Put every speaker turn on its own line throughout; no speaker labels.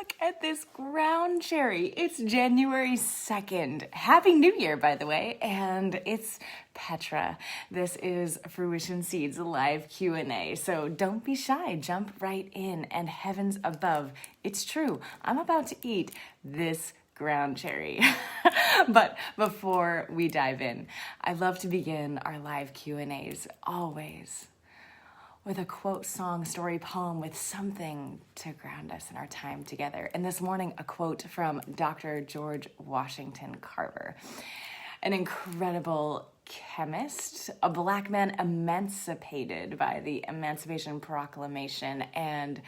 Look at this ground cherry. It's January 2nd. Happy New Year, by the way. And it's Petra. This is Fruition Seeds live Q&A. So don't be shy. Jump right in. And heavens above, it's true. I'm about to eat this ground cherry. But before we dive in, I love to begin our live Q&As always with a quote, song, story, poem, with something to ground us in our time together. And this morning, a quote from Dr. George Washington Carver, an incredible chemist, a Black man emancipated by the Emancipation Proclamation, and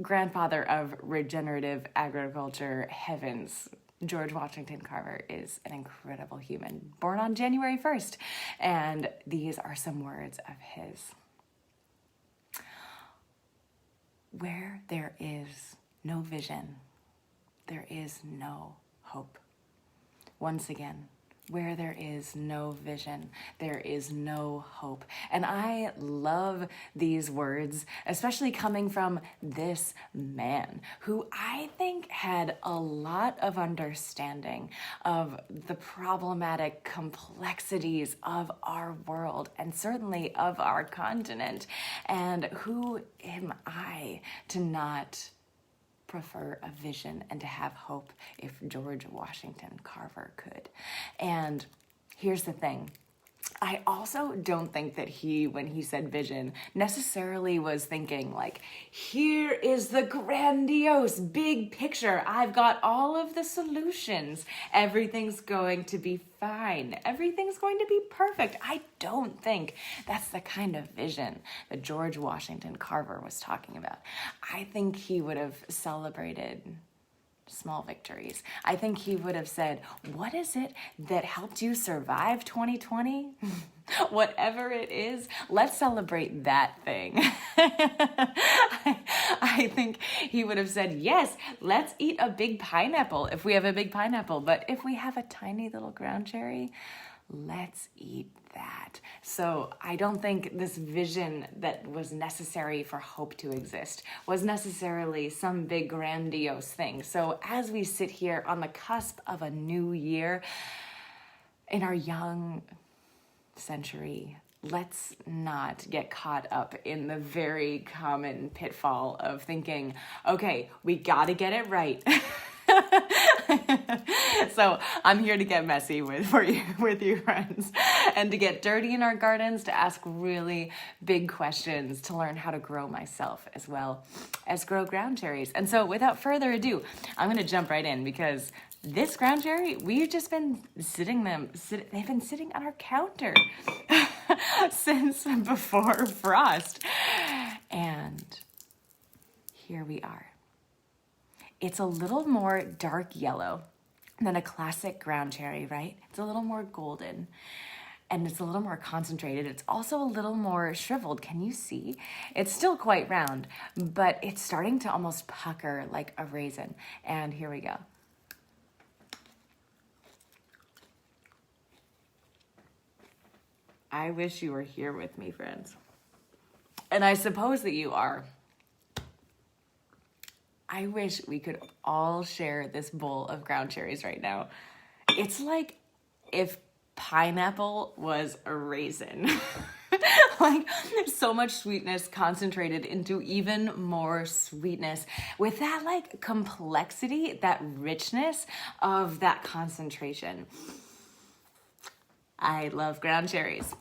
grandfather of regenerative agriculture. Heavens, George Washington Carver is an incredible human, born on January 1st. And these are some words of his. Where there is no vision, there is no hope. Once again, where there is no vision, there is no hope. And I love these words, especially coming from this man who I think had a lot of understanding of the problematic complexities of our world and certainly of our continent. And who am I to not prefer a vision and to have hope if George Washington Carver could? And here's the thing. I also don't think that he, when he said vision, necessarily was thinking like, here is the grandiose big picture. I've got all of the solutions. Everything's going to be fine. Everything's going to be perfect. I don't think that's the kind of vision that George Washington Carver was talking about. I think he would have celebrated small victories. I think he would have said, what is it that helped you survive 2020? Whatever it is, let's celebrate that thing. I think he would have said, yes, let's eat a big pineapple if we have a big pineapple. But if we have a tiny little ground cherry, let's eat that. So I don't think this vision that was necessary for hope to exist was necessarily some big grandiose thing. So as we sit here on the cusp of a new year in our young century, let's not get caught up in the very common pitfall of thinking, okay, we gotta get it right. So I'm here to get messy with you friends, and to get dirty in our gardens, to ask really big questions, to learn how to grow myself as well as grow ground cherries. And so without further ado, I'm going to jump right in, because this ground cherry, we've just been they've been sitting on our counter since before frost. And here we are. It's a little more dark yellow than a classic ground cherry, right? It's a little more golden, and it's a little more concentrated. It's also a little more shriveled. Can you see? It's still quite round, but it's starting to almost pucker like a raisin. And here we go. I wish you were here with me, friends. And I suppose that you are. I wish we could all share this bowl of ground cherries right now. It's like if pineapple was a raisin. Like, so much sweetness concentrated into even more sweetness, with that like complexity, that richness of that concentration. I love ground cherries.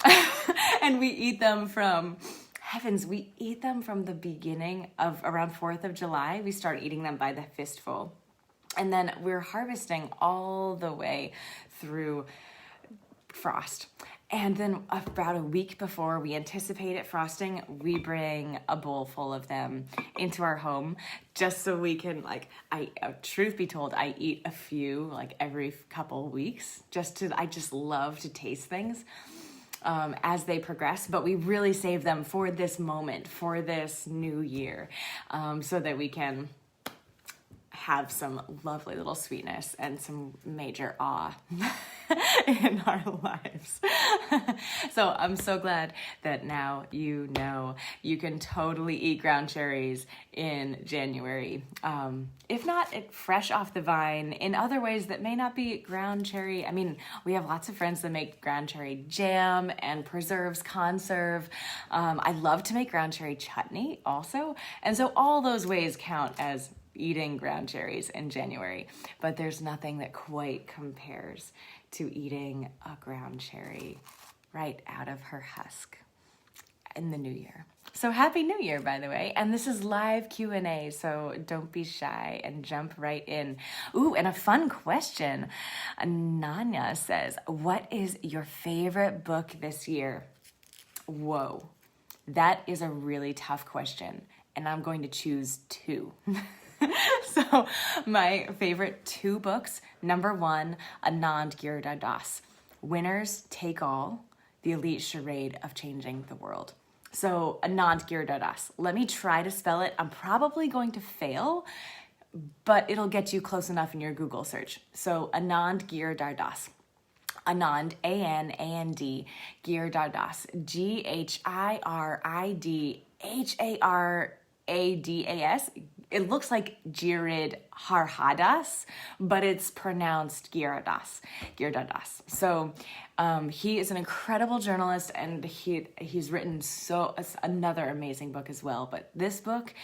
And we eat them from... Heavens, we eat them from the beginning of around 4th of July. We start eating them by the fistful. And then we're harvesting all the way through frost. And then about a week before we anticipate it frosting, we bring a bowl full of them into our home, just so we can, truth be told, I eat a few like every couple weeks. I just love to taste things as they progress, but we really save them for this moment, for this new year, so that we can have some lovely little sweetness and some major awe in our lives. So I'm so glad that now you know you can totally eat ground cherries in January. If not fresh off the vine, in other ways that may not be ground cherry. I mean, we have lots of friends that make ground cherry jam and preserves, conserve. I love to make ground cherry chutney also. And so all those ways count as eating ground cherries in January, but there's nothing that quite compares to eating a ground cherry right out of her husk in the new year. So happy new year, by the way. And this is live Q&A, so don't be shy and jump right in. Ooh, and a fun question. Nanya says, what is your favorite book this year? Whoa, that is a really tough question, and I'm going to choose two. So my favorite two books, number one, Anand Giridharadas, Winners Take All, The Elite Charade of Changing the World. So Anand Giridharadas, let me try to spell it. I'm probably going to fail, but it'll get you close enough in your Google search. So Anand Giridharadas. Anand, A-N-A-N-D, Giridharadas, Giridharadas. It looks like Giridharadas, but it's pronounced Giridharadas. So he is an incredible journalist, and he's written another amazing book as well. But this book,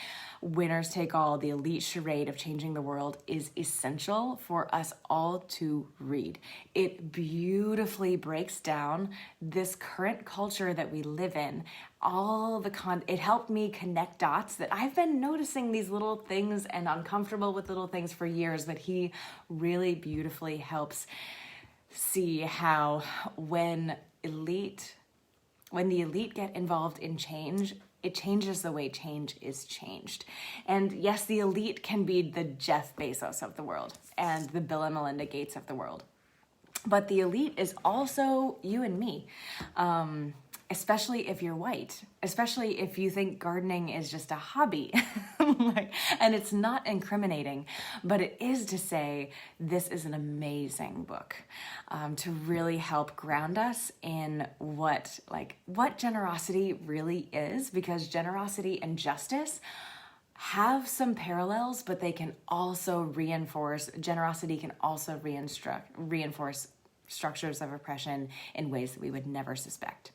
Winners Take All, The Elite Charade of Changing the World, is essential for us all to read. It beautifully breaks down this current culture that we live in. It helped me connect dots that I've been noticing these little things and uncomfortable with little things for years, but he really beautifully helps see how when the elite get involved in change, it changes the way change is changed. And yes, the elite can be the Jeff Bezos of the world and the Bill and Melinda Gates of the world. But the elite is also you and me, especially if you're white, especially if you think gardening is just a hobby. And it's not incriminating, but it is to say this is an amazing book to really help ground us in what generosity really is, because generosity and justice have some parallels, but they can also generosity can also reinforce structures of oppression in ways that we would never suspect.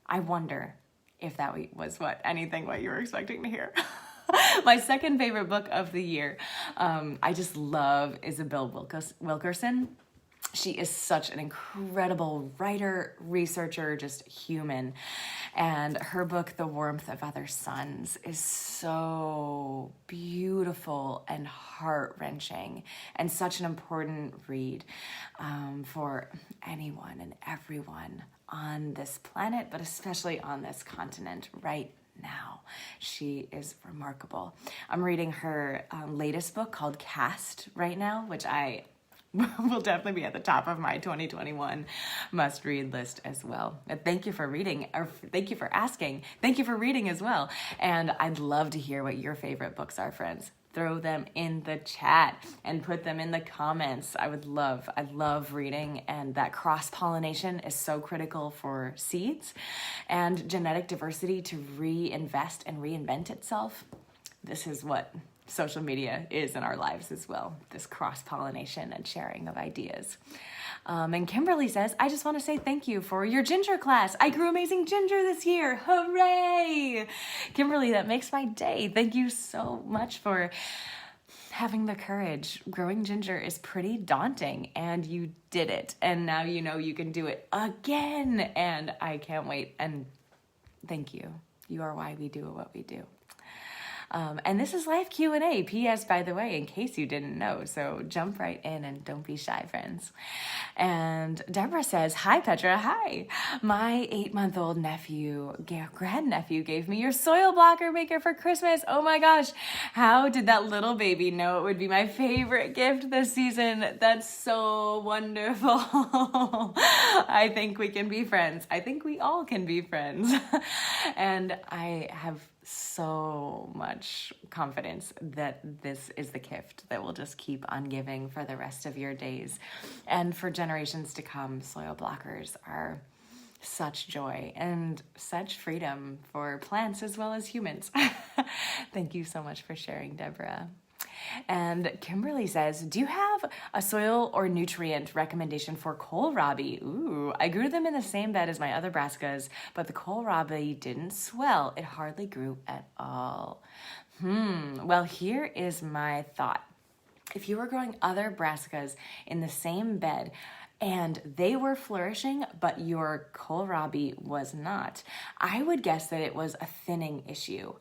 I wonder if that was what you were expecting to hear. My second favorite book of the year, I just love Isabel Wilkerson. She is such an incredible writer, researcher, just human. And her book, The Warmth of Other Suns, is so beautiful and heart-wrenching and such an important read for anyone and everyone on this planet, but especially on this continent right now. She is remarkable. I'm reading her latest book called Cast right now, which I will definitely be at the top of my 2021 must-read list as well. And thank you for reading, or thank you for asking. Thank you for reading as well. And I'd love to hear what your favorite books are, friends. Throw them in the chat and put them in the comments. I love reading, and that cross-pollination is so critical for seeds and genetic diversity to reinvest and reinvent itself. This is what social media is in our lives as well, this cross-pollination and sharing of ideas. And Kimberly says, I just want to say thank you for your ginger class. I grew amazing ginger this year. Hooray! Kimberly, that makes my day. Thank you so much for having the courage. Growing ginger is pretty daunting, and you did it. And now you know you can do it again. And I can't wait. And thank you. You are why we do what we do. And this is live Q&A. P.S. by the way, in case you didn't know. So jump right in and don't be shy, friends. And Deborah says, hi, Petra. Hi. My 8-month-old grandnephew gave me your soil blocker maker for Christmas. Oh my gosh. How did that little baby know it would be my favorite gift this season? That's so wonderful. I think we can be friends. I think we all can be friends. And I have so much confidence that this is the gift that will just keep on giving for the rest of your days. And for generations to come, soil blockers are such joy and such freedom for plants as well as humans. Thank you so much for sharing, Deborah. And Kimberly says, do you have a soil or nutrient recommendation for kohlrabi? Ooh, I grew them in the same bed as my other brassicas, but the kohlrabi didn't swell. It hardly grew at all. Well, here is my thought. If you were growing other brassicas in the same bed and they were flourishing, but your kohlrabi was not, I would guess that it was a thinning issue.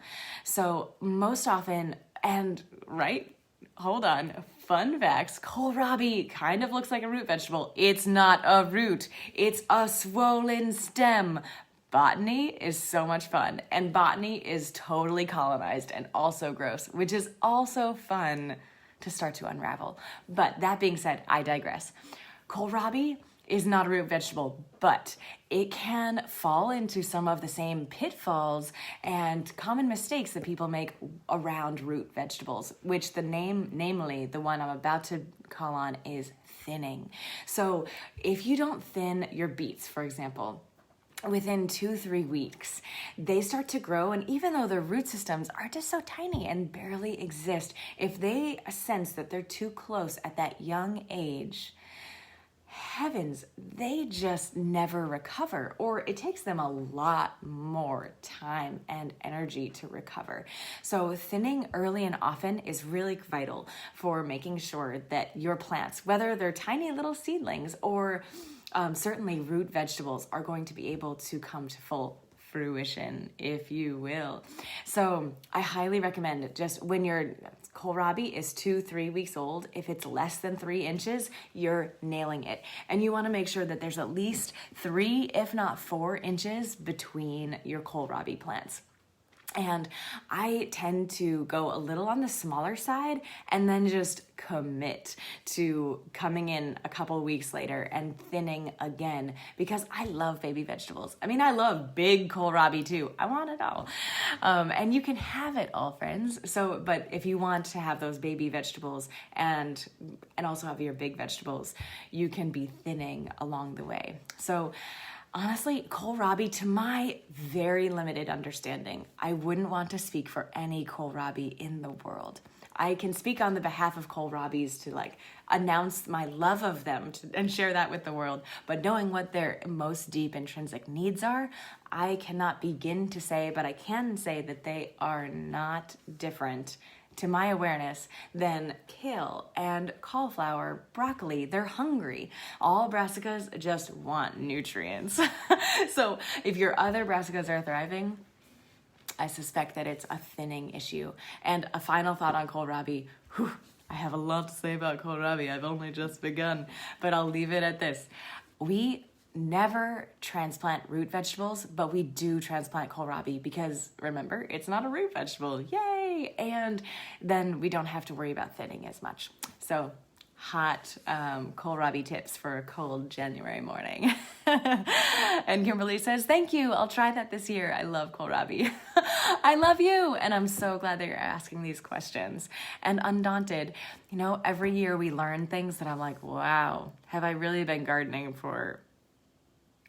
So most often, and right, hold on, fun facts, kohlrabi kind of looks like a root vegetable. It's not a root, it's a swollen stem. Botany is so much fun, and botany is totally colonized and also gross, which is also fun to start to unravel. But that being said, I digress. Kohlrabi is not a root vegetable, but it can fall into some of the same pitfalls and common mistakes that people make around root vegetables, which namely the one I'm about to call on, is thinning. So if you don't thin your beets, for example, within 2-3 weeks, they start to grow, and even though their root systems are just so tiny and barely exist, if they sense that they're too close at that young age, heavens, they just never recover, or it takes them a lot more time and energy to recover. So thinning early and often is really vital for making sure that your plants, whether they're tiny little seedlings or certainly root vegetables, are going to be able to come to full fruition, if you will. So I highly recommend, just when your kohlrabi is 2-3 weeks old, if it's less than 3 inches, you're nailing it. And you want to make sure that there's at least 3, if not 4 inches between your kohlrabi plants. And I tend to go a little on the smaller side and then just commit to coming in a couple weeks later and thinning again, because I love baby vegetables. I mean, I love big kohlrabi too. I want it all. And you can have it all, friends. So, but if you want to have those baby vegetables and also have your big vegetables, you can be thinning along the way. So honestly, kohlrabi, to my very limited understanding, I wouldn't want to speak for any kohlrabi in the world. I can speak on the behalf of kohlrabis to announce my love of them and share that with the world. But knowing what their most deep intrinsic needs are, I cannot begin to say, but I can say that they are not different, to my awareness, than kale and cauliflower, broccoli. They're hungry. All brassicas just want nutrients. So if your other brassicas are thriving, I suspect that it's a thinning issue. And a final thought on kohlrabi. I have a lot to say about kohlrabi. I've only just begun, but I'll leave it at this. We never transplant root vegetables, but we do transplant kohlrabi because, remember, it's not a root vegetable. Yay! And then we don't have to worry about thinning as much. So hot kohlrabi tips for a cold January morning. And Kimberly says, thank you. I'll try that this year. I love kohlrabi. I love you. And I'm so glad that you're asking these questions. And Undaunted, every year we learn things that I'm like, wow, have I really been gardening for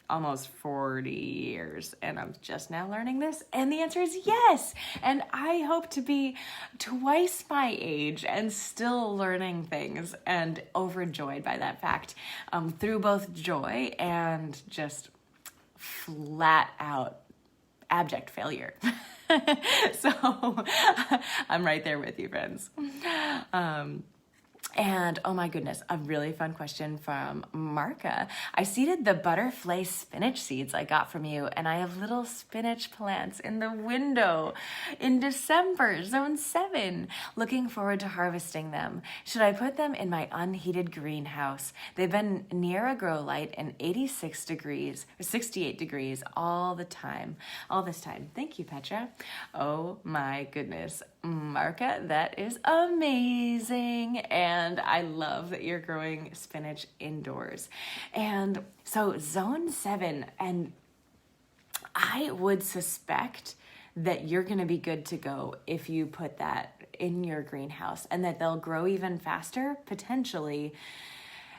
almost 40 years and I'm just now learning this? And the answer is yes. And I hope to be twice my age and still learning things and overjoyed by that fact, through both joy and just flat out abject failure. So I'm right there with you, friends. And oh my goodness, a really fun question from Marka. I seeded the butterfly spinach seeds I got from you, and I have little spinach plants in the window in December, zone 7. Looking forward to harvesting them. Should I put them in my unheated greenhouse? They've been near a grow light and 68 degrees all this time. Thank you, Petra. Oh my goodness. Marka, that is amazing. And I love that you're growing spinach indoors. And so zone 7, and I would suspect that you're going to be good to go if you put that in your greenhouse, and that they'll grow even faster, potentially.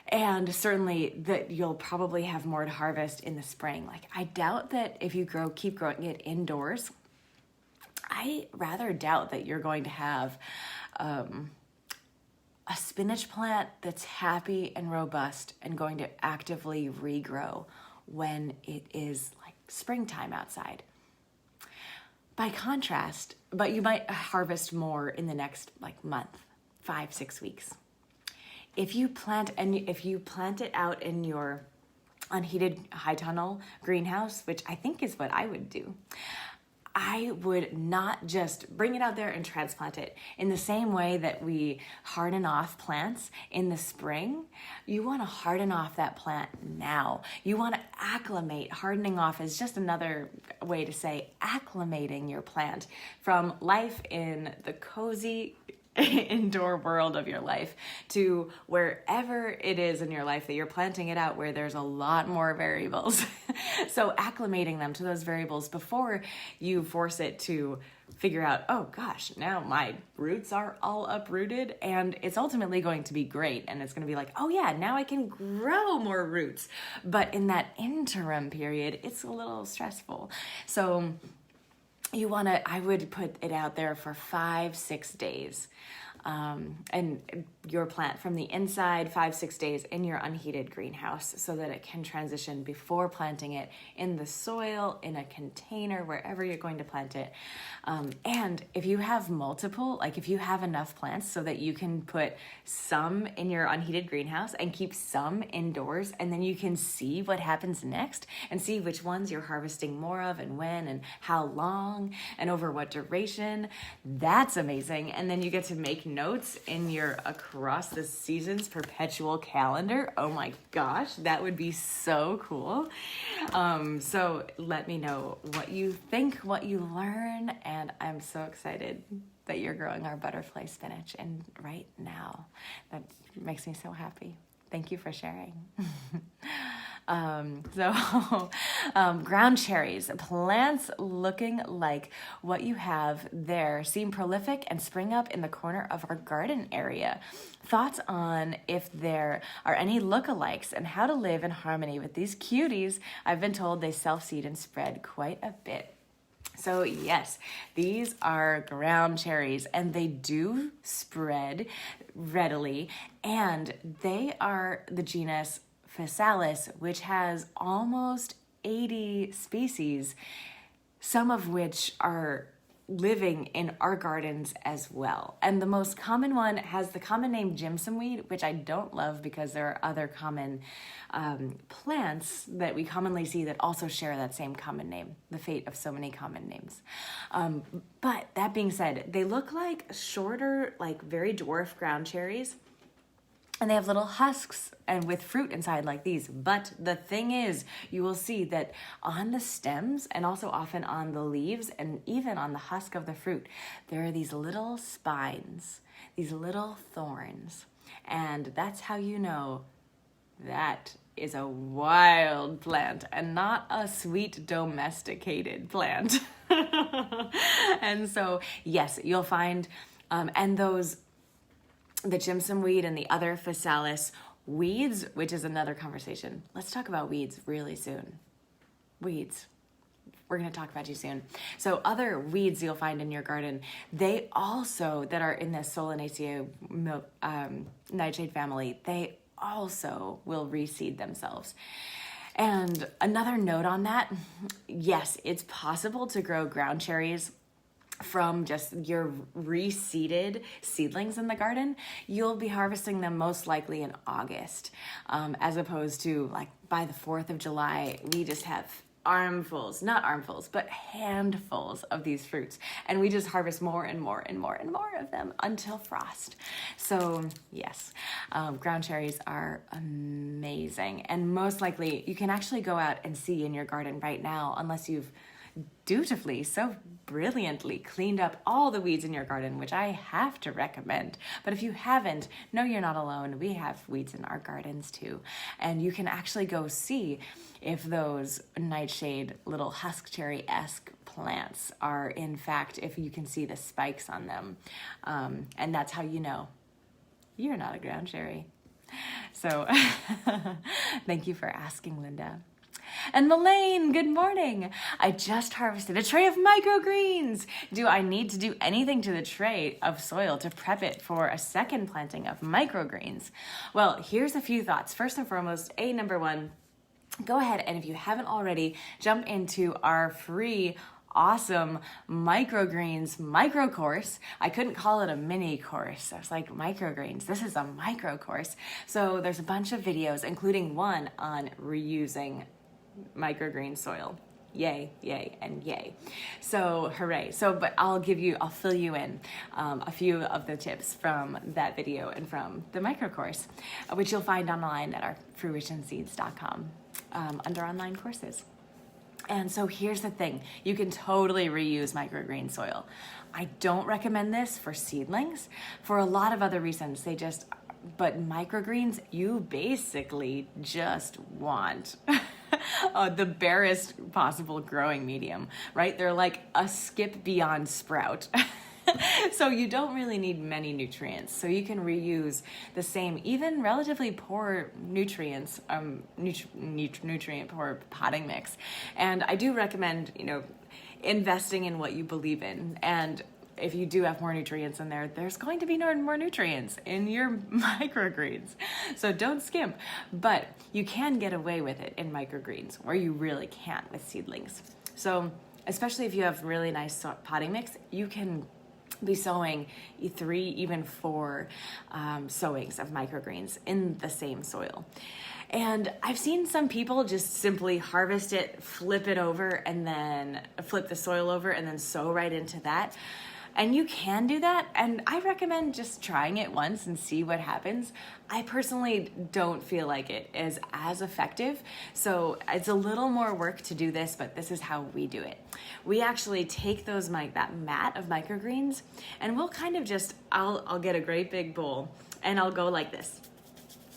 And certainly that you'll probably have more to harvest in the spring. Like, I doubt that if you keep growing it indoors, I rather doubt that you're going to have a spinach plant that's happy and robust and going to actively regrow when it is like springtime outside. By contrast, but you might harvest more in the next like month, 5-6 weeks. If you plant it out in your unheated high tunnel greenhouse, which I think is what I would do, I would not just bring it out there and transplant it. In the same way that we harden off plants in the spring, you want to harden off that plant now. You want to acclimate. Hardening off is just another way to say acclimating your plant from life in the cozy indoor world of your life to wherever it is in your life that you're planting it out, where there's a lot more variables. So acclimating them to those variables before you force it to figure out, oh gosh, now my roots are all uprooted and it's ultimately going to be great. And it's going to be like, oh yeah, now I can grow more roots. But in that interim period, it's a little stressful. So I would put it out there for 5-6 days. And your plant from the inside 5-6 days in your unheated greenhouse so that it can transition before planting it in the soil, in a container, wherever you're going to plant it. And if you have multiple, like if you have enough plants so that you can put some in your unheated greenhouse and keep some indoors, and then you can see what happens next and see which ones you're harvesting more of and when and how long and over what duration, that's amazing. And then you get to make notes in your across the seasons perpetual calendar. Oh my gosh, that would be so cool. So let me know what you think, what you learn, and I'm so excited that you're growing our butterfly spinach and right now. That makes me so happy. Thank you for sharing. Ground cherries, plants looking like what you have there, seem prolific and spring up in the corner of our garden area. Thoughts on if there are any lookalikes and how to live in harmony with these cuties? I've been told they self-seed and spread quite a bit. So yes, these are ground cherries, and they do spread readily, and they are the genus Physalis, which has almost 80 species, some of which are living in our gardens as well. And the most common one has the common name jimsonweed, which I don't love because there are other common plants that we commonly see that also share that same common name, the fate of so many common names. But that being said, they look like shorter, like very dwarf ground cherries. And they have little husks and with fruit inside like these. But the thing is, you will see that on the stems and also often on the leaves and even on the husk of the fruit, there are these little spines, these little thorns. And that's how you know that is a wild plant and not a sweet domesticated plant. And so, yes, you'll find, and the jimsonweed and the other Physalis weeds, which is another conversation. Let's talk about weeds really soon. Weeds. We're going to talk about you soon. So other weeds you'll find in your garden, they also, that are in the Solanaceae nightshade family, they also will reseed themselves. And another note on that, yes, it's possible to grow ground cherries from just your reseeded seedlings in the garden. You'll be harvesting them most likely in August, as opposed to like by the 4th of July, we just have not armfuls, but handfuls of these fruits. And we just harvest more and more and more and more of them until frost. So yes, ground cherries are amazing. And most likely you can actually go out and see in your garden right now, unless you've dutifully, so brilliantly cleaned up all the weeds in your garden, which I have to recommend. But if you haven't, no, you're not alone. We have weeds in our gardens too. And you can actually go see if those nightshade little husk cherry-esque plants are, in fact, if you can see the spikes on them. And that's how you know you're not a ground cherry. So thank you for asking, Linda. And Melaine, good morning. I just harvested a tray of microgreens. Do I need to do anything to the tray of soil to prep it for a second planting of microgreens? Well, here's a few thoughts. First and foremost, number one, go ahead and if you haven't already, jump into our free awesome microgreens micro course. I couldn't call it a mini course. I was like, microgreens, this is a micro course. So there's a bunch of videos, including one on reusing microgreen soil. Yay, yay, and yay. So hooray. But I'll fill you in a few of the tips from that video and from the micro course, which you'll find online at our fruitionseeds.com under online courses. And so here's the thing, you can totally reuse microgreen soil. I don't recommend this for seedlings for a lot of other reasons. But microgreens, you basically just want the barest possible growing medium, right? They're like a skip beyond sprout. So you don't really need many nutrients. So you can reuse the same, even relatively poor nutrients, nutrient poor potting mix. And I do recommend, investing in what you believe in. And if you do have more nutrients in there, there's going to be more nutrients in your microgreens. So don't skimp. But you can get away with it in microgreens, where you really can't with seedlings. So especially if you have really nice potting mix, you can be sowing 3, even 4 sowings of microgreens in the same soil. And I've seen some people just simply harvest it, flip it over, and then flip the soil over and then sow right into that. And you can do that, and I recommend just trying it once and see what happens. I personally don't feel like it is as effective, so it's a little more work to do this, but this is how we do it. We actually take that mat of microgreens, and we'll kind of I'll get a great big bowl, and I'll go like this.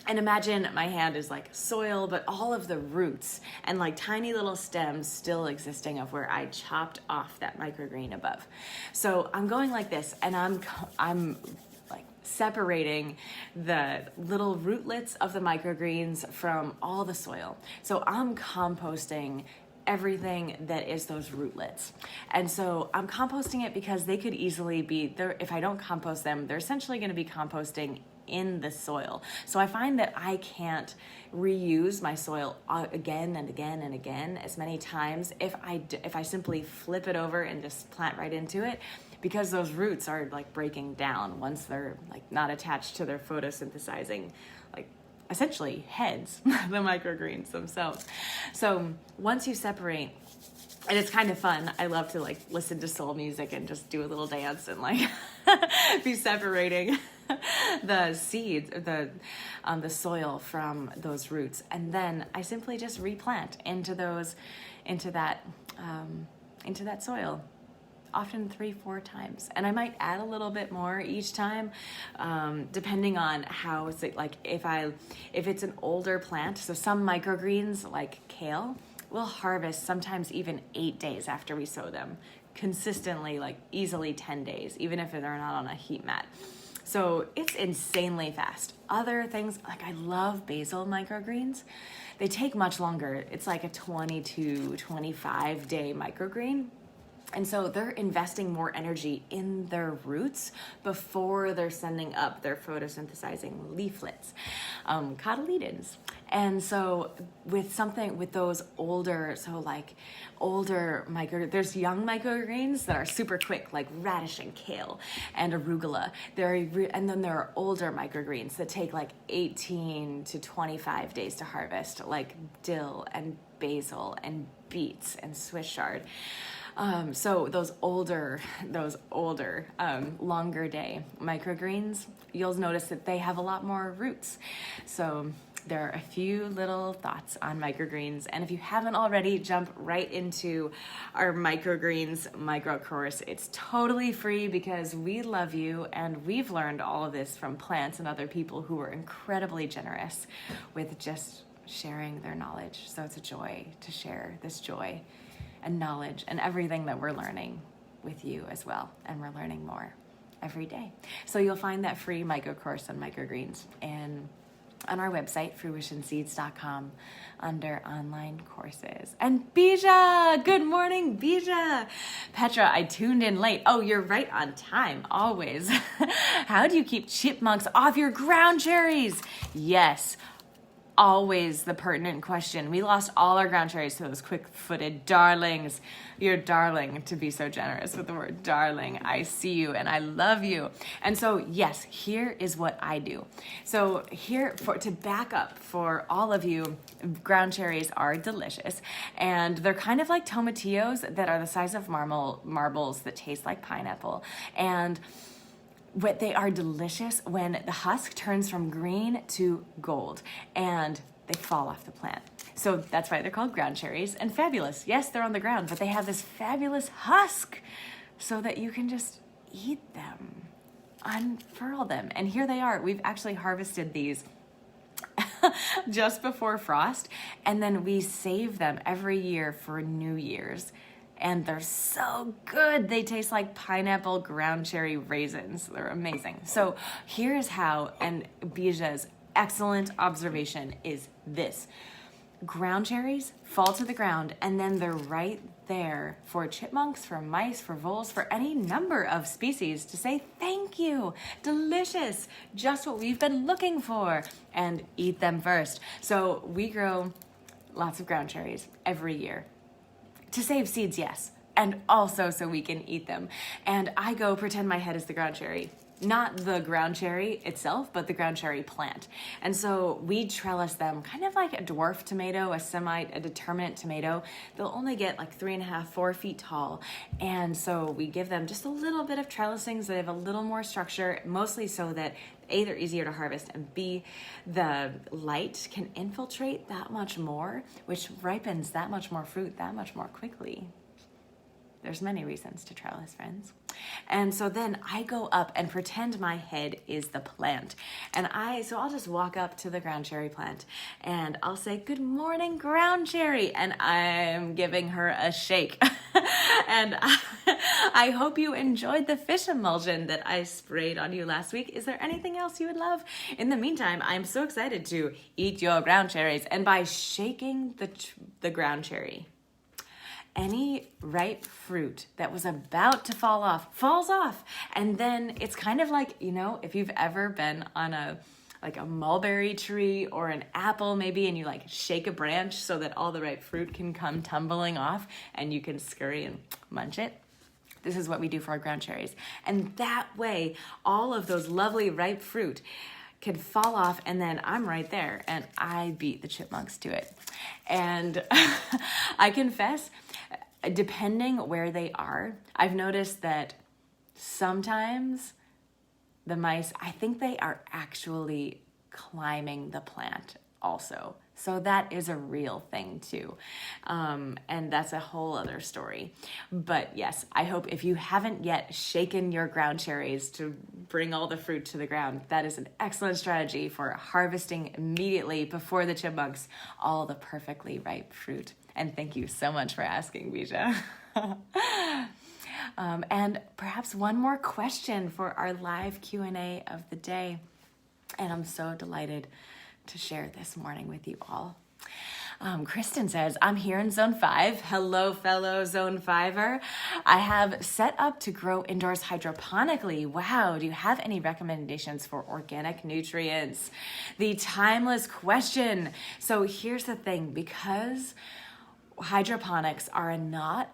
And imagine my hand is like soil, but all of the roots and like tiny little stems still existing of where I chopped off that microgreen above. So I'm going like this, and I'm like separating the little rootlets of the microgreens from all the soil. So I'm composting everything that is those rootlets. And so I'm composting it because they could easily be there. If I don't compost them, they're essentially going to be composting in the soil. So I find that I can't reuse my soil again and again and again as many times if I simply flip it over and just plant right into it, because those roots are like breaking down once they're like not attached to their photosynthesizing, like essentially heads, the microgreens themselves. So once you separate, and it's kind of fun. I love to like listen to soul music and just do a little dance and like be separating the seeds, the soil from those roots, and then I simply just replant into that soil, often 3-4 times, and I might add a little bit more each time, depending on how it's like if it's an older plant. So some microgreens like kale will harvest sometimes even 8 days after we sow them, consistently, like easily 10 days, even if they're not on a heat mat. So it's insanely fast. Other things, like I love basil microgreens. They take much longer. It's like a 20 to 25 day microgreen. And so they're investing more energy in their roots before they're sending up their photosynthesizing leaflets, cotyledons. And so with those older, there's young microgreens that are super quick, like radish and kale and arugula. And then there are older microgreens that take like 18 to 25 days to harvest, like dill and basil and beets and Swiss chard. So those older, longer day microgreens, you'll notice that they have a lot more roots. So there are a few little thoughts on microgreens. And if you haven't already, jump right into our microgreens micro course. It's totally free because we love you, and we've learned all of this from plants and other people who were incredibly generous with just sharing their knowledge. So it's a joy to share this joy and knowledge and everything that we're learning with you as well. And we're learning more every day. So you'll find that free micro course on microgreens on our website, fruitionseeds.com, under online courses. And Bija, good morning, Bija. Petra, I tuned in late. Oh, you're right on time, always. How do you keep chipmunks off your ground cherries? Yes, always the pertinent question. We lost all our ground cherries to those quick-footed darlings. You're darling to be so generous with the word darling. I see you and I love you. And so, yes, here is what I do. So here, to back up for all of you, ground cherries are delicious. And they're kind of like tomatillos that are the size of marbles that taste like pineapple. And what they are delicious when the husk turns from green to gold and they fall off the plant. So that's why they're called ground cherries, and fabulous. Yes, they're on the ground, but they have this fabulous husk so that you can just eat them, unfurl them. And here they are. We've actually harvested these just before frost, and then we save them every year for New Year's. And they're so good. They taste like pineapple ground cherry raisins. They're amazing. So here's how, and Bija's excellent observation is this. Ground cherries fall to the ground, and then they're right there for chipmunks, for mice, for voles, for any number of species to say thank you, delicious, just what we've been looking for, and eat them first. So we grow lots of ground cherries every year. To save seeds, yes, and also so we can eat them. And I go pretend my head is the ground cherry. Not the ground cherry itself, but the ground cherry plant. And so we trellis them kind of like a dwarf tomato, a determinate tomato. They'll only get like 3.5, 4 feet tall. And so we give them just a little bit of trellising so they have a little more structure, mostly so that A, they're easier to harvest, and B, the light can infiltrate that much more, which ripens that much more fruit that much more quickly. There's many reasons to trellis, friends. And so then I go up and pretend my head is the plant. And so I'll just walk up to the ground cherry plant and I'll say, "Good morning, ground cherry." And I'm giving her a shake. And I hope you enjoyed the fish emulsion that I sprayed on you last week. Is there anything else you would love? In the meantime, I'm so excited to eat your ground cherries. And by shaking the ground cherry, any ripe fruit that was about to fall off falls off. And then it's kind of like, if you've ever been on a mulberry tree or an apple maybe, and you shake a branch so that all the ripe fruit can come tumbling off and you can scurry and munch it. This is what we do for our ground cherries. And that way, all of those lovely ripe fruit can fall off, and then I'm right there and I beat the chipmunks to it. And I confess, depending where they are, I've noticed that sometimes the mice, I think they are actually climbing the plant also. So that is a real thing too. And that's a whole other story. But yes, I hope if you haven't yet shaken your ground cherries to bring all the fruit to the ground, that is an excellent strategy for harvesting immediately before the chipmunks all the perfectly ripe fruit. And thank you so much for asking, Bija. And perhaps one more question for our live Q&A of the day. And I'm so delighted to share this morning with you all. Kristen says, "I'm here in Zone 5. Hello, fellow Zone 5er. I have set up to grow indoors hydroponically. Wow, do you have any recommendations for organic nutrients?" The timeless question. So here's the thing, because hydroponics are not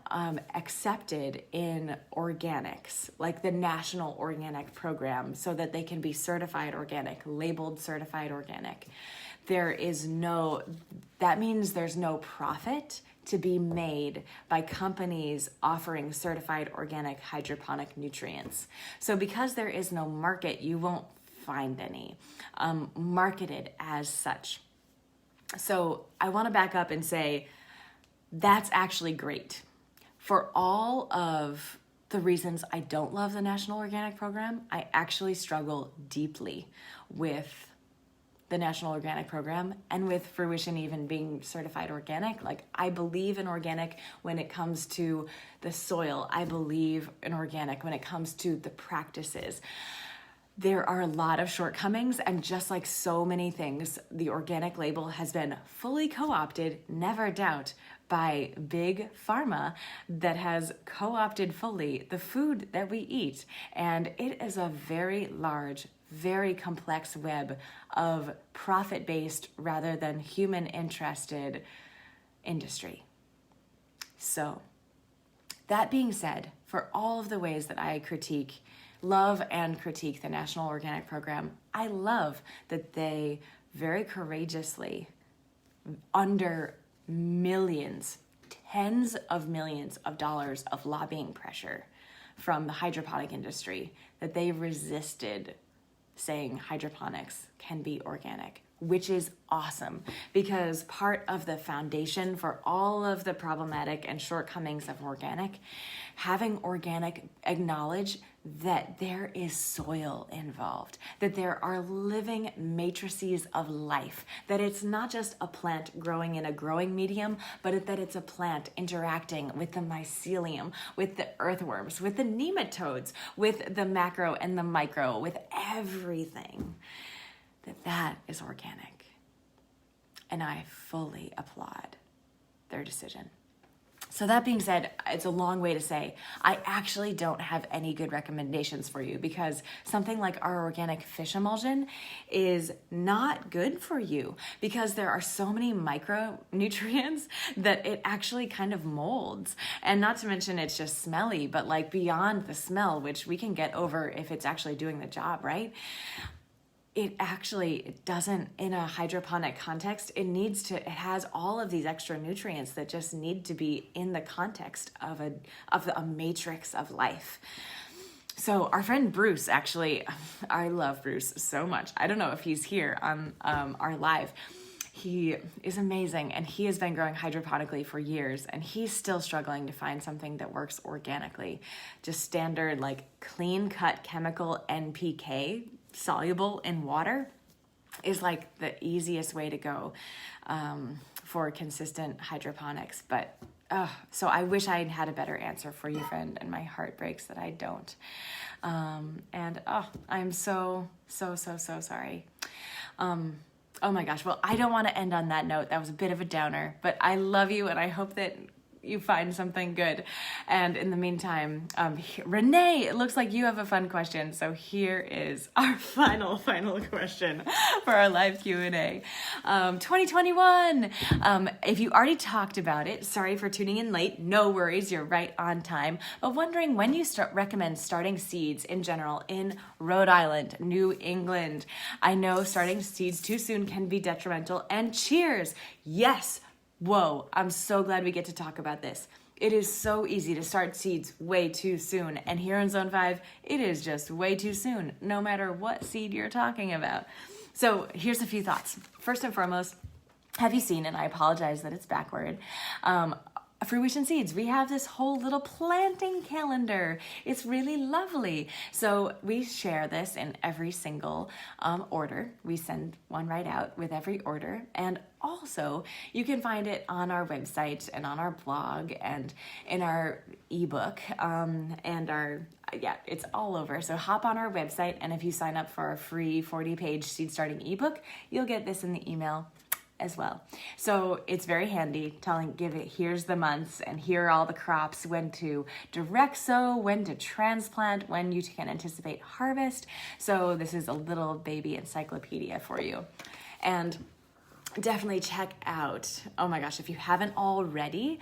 accepted in organics, like the National Organic Program, so that they can be certified organic, labeled certified organic. That means there's no profit to be made by companies offering certified organic hydroponic nutrients. So because there is no market, you won't find any marketed as such. So I want to back up and say that's actually great. For all of the reasons I don't love the National Organic Program, I actually struggle deeply with the National Organic Program and with fruition even being certified organic. Like, I believe in organic when it comes to the soil. I believe in organic when it comes to the practices. There are a lot of shortcomings, and just like so many things, the organic label has been fully co-opted, never doubt, by big pharma that has co-opted fully the food that we eat. And it is a very large, very complex web of profit-based rather than human-interested industry. So, that being said, for all of the ways that I love and critique the National Organic Program, I love that they very courageously, under millions, tens of millions of dollars of lobbying pressure from the hydroponic industry, that they resisted saying hydroponics can be organic, which is awesome, because part of the foundation for all of the problematic and shortcomings of organic, having organic acknowledge that there is soil involved, that there are living matrices of life, that it's not just a plant growing in a growing medium, but that it's a plant interacting with the mycelium, with the earthworms, with the nematodes, with the macro and the micro, with everything, that is organic. And I fully applaud their decision. So that being said, it's a long way to say, I actually don't have any good recommendations for you, because something like our organic fish emulsion is not good for you, because there are so many micronutrients that it actually kind of molds. And not to mention it's just smelly, but like beyond the smell, which we can get over if it's actually doing the job, right? It doesn't, in a hydroponic context, it has all of these extra nutrients that just need to be in the context of a matrix of life. So our friend Bruce, actually, I love Bruce so much. I don't know if he's here on our live. He is amazing, and he has been growing hydroponically for years, and he's still struggling to find something that works organically. Just standard, like, clean-cut chemical NPK, soluble in water, is like the easiest way to go for consistent hydroponics. But so I wish I had a better answer for you, friend, and my heart breaks that I don't. I'm so sorry. Oh my gosh. Well, I don't want to end on that note. That was a bit of a downer, but I love you, and I hope that you find something good. And in the meantime, Renee, it looks like you have a fun question. So here is our final question for our live Q&A. 2021. If you already talked about it, sorry for tuning in late. No worries, you're right on time. But wondering when you recommend starting seeds in general in Rhode Island, New England. I know starting seeds too soon can be detrimental. And cheers. Yes. Whoa, I'm so glad we get to talk about this. It is so easy to start seeds way too soon. And here in Zone 5, it is just way too soon, no matter what seed you're talking about. So here's a few thoughts. First and foremost, have you seen, and I apologize that it's backward, Fruition Seeds, we have this whole little planting calendar. It's really lovely. So we share this in every single order. We send one right out with every order. And also, you can find it on our website and on our blog and in our ebook it's all over. So hop on our website, and if you sign up for our free 40-page seed starting ebook, you'll get this in the email as well. So it's very handy here's the months, and here are all the crops, when to direct sow, when to transplant, when you can anticipate harvest. So this is a little baby encyclopedia for you. And definitely check out, oh my gosh, if you haven't already,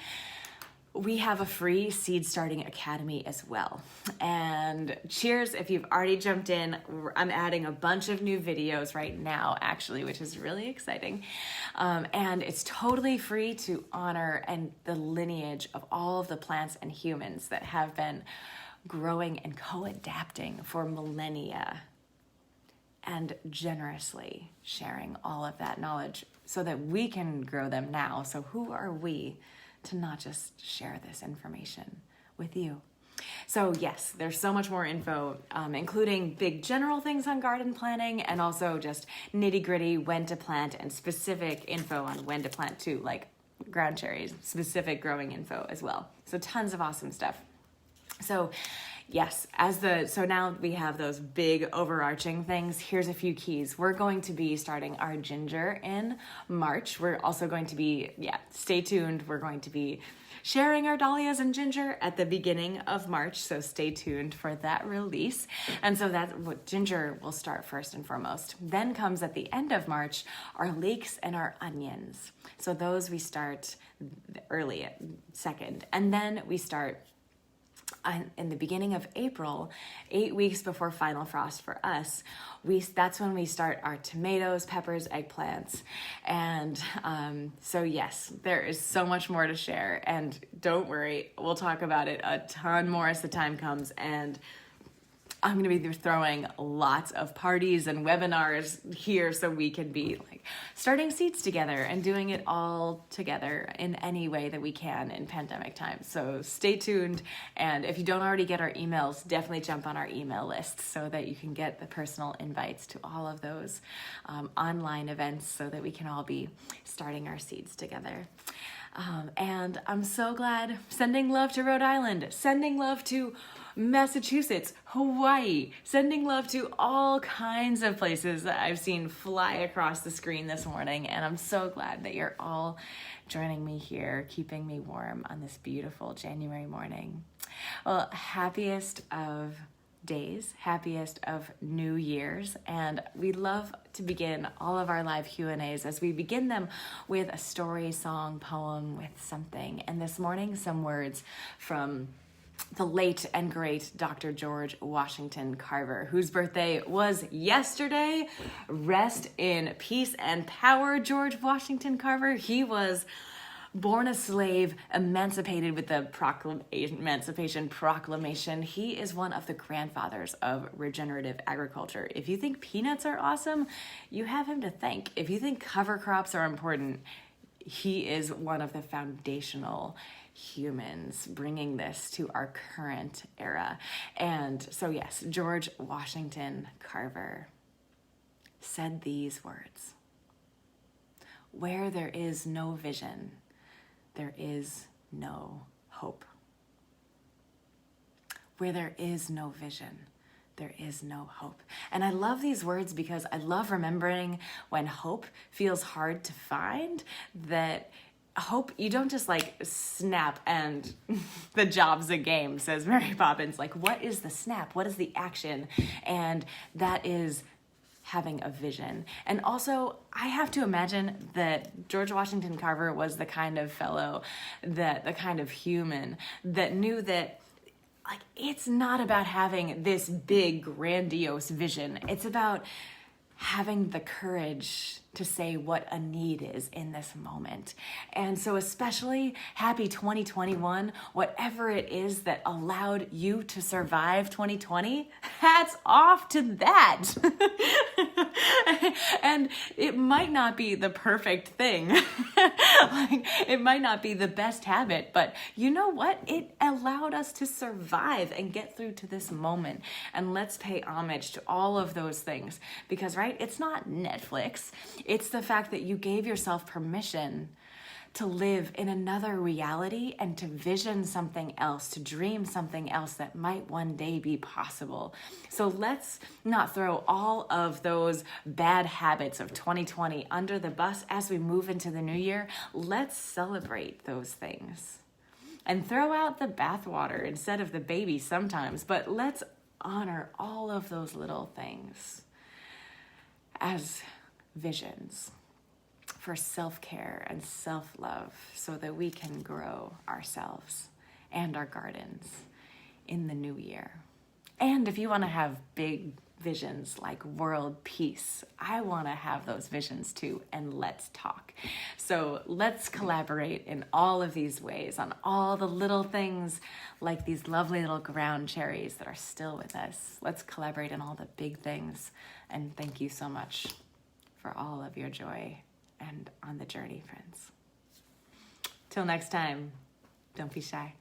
we have a free seed starting academy as well. And cheers if you've already jumped in. I'm adding a bunch of new videos right now, actually, which is really exciting. And it's totally free to honor and the lineage of all of the plants and humans that have been growing and co-adapting for millennia, and generously sharing all of that knowledge so that we can grow them now. So who are we to not just share this information with you? So yes, there's so much more info, including big general things on garden planning, and also just nitty gritty when to plant, and specific info on when to plant too, like ground cherries, specific growing info as well. So tons of awesome stuff. So yes, so now we have those big overarching things. Here's a few keys. We're going to be starting our ginger in March. We're also going to be, stay tuned. We're going to be sharing our dahlias and ginger at the beginning of March. So stay tuned for that release. And so that's what ginger will start first and foremost. Then comes at the end of March, our leeks and our onions. So those we start early second. And then we start in the beginning of April, 8 weeks before final frost for us. That's when we start our tomatoes, peppers, eggplants. And so yes, there is so much more to share. And don't worry, we'll talk about it a ton more as the time comes. And I'm going to be throwing lots of parties and webinars here so we can be like starting seeds together and doing it all together in any way that we can in pandemic times. So stay tuned. And if you don't already get our emails, definitely jump on our email list so that you can get the personal invites to all of those online events so that we can all be starting our seeds together. And I'm so glad. Sending love to Rhode Island, sending love to Massachusetts, Hawaii, sending love to all kinds of places that I've seen fly across the screen this morning. And I'm so glad that you're all joining me here, keeping me warm on this beautiful January morning. Well, happiest of days, happiest of New Year's, and we love to begin all of our live Q&As as we begin them with a story, song, poem, with something. And this morning, some words from the late and great Dr. George Washington Carver, whose birthday was yesterday. Rest in peace and power, George Washington Carver. He was born a slave, emancipated with the Emancipation Proclamation. He is one of the grandfathers of regenerative agriculture. If you think peanuts are awesome, you have him to thank. If you think cover crops are important, he is one of the foundational humans bringing this to our current era. And so yes, George Washington Carver said these words: "Where there is no vision, there is no hope." Where there is no vision, there is no hope. And I love these words because I love remembering when hope feels hard to find, that hope, you don't just like snap and the job's a game, says Mary Poppins. Like, what is the snap? What is the action? And that is having a vision. And also, I have to imagine that George Washington Carver was the kind of fellow, the kind of human that knew that, like, it's not about having this big, grandiose vision. It's about having the courage to say what a need is in this moment. And so especially happy 2021, whatever it is that allowed you to survive 2020, hats off to that. And it might not be the perfect thing. Like, it might not be the best habit, but you know what? It allowed us to survive and get through to this moment. And let's pay homage to all of those things, because, right, it's not Netflix. It's the fact that you gave yourself permission to live in another reality and to vision something else, to dream something else that might one day be possible. So let's not throw all of those bad habits of 2020 under the bus as we move into the new year. Let's celebrate those things and throw out the bathwater instead of the baby sometimes, but let's honor all of those little things as visions for self-care and self-love so that we can grow ourselves. and our gardens in the new year. And if you want to have big visions like world peace, I want to have those visions too, and let's talk. So let's collaborate in all of these ways, on all the little things like these lovely little ground cherries that are still with us. Let's collaborate in all the big things, and thank you so much for all of your joy and on the journey, friends. Till next time, don't be shy.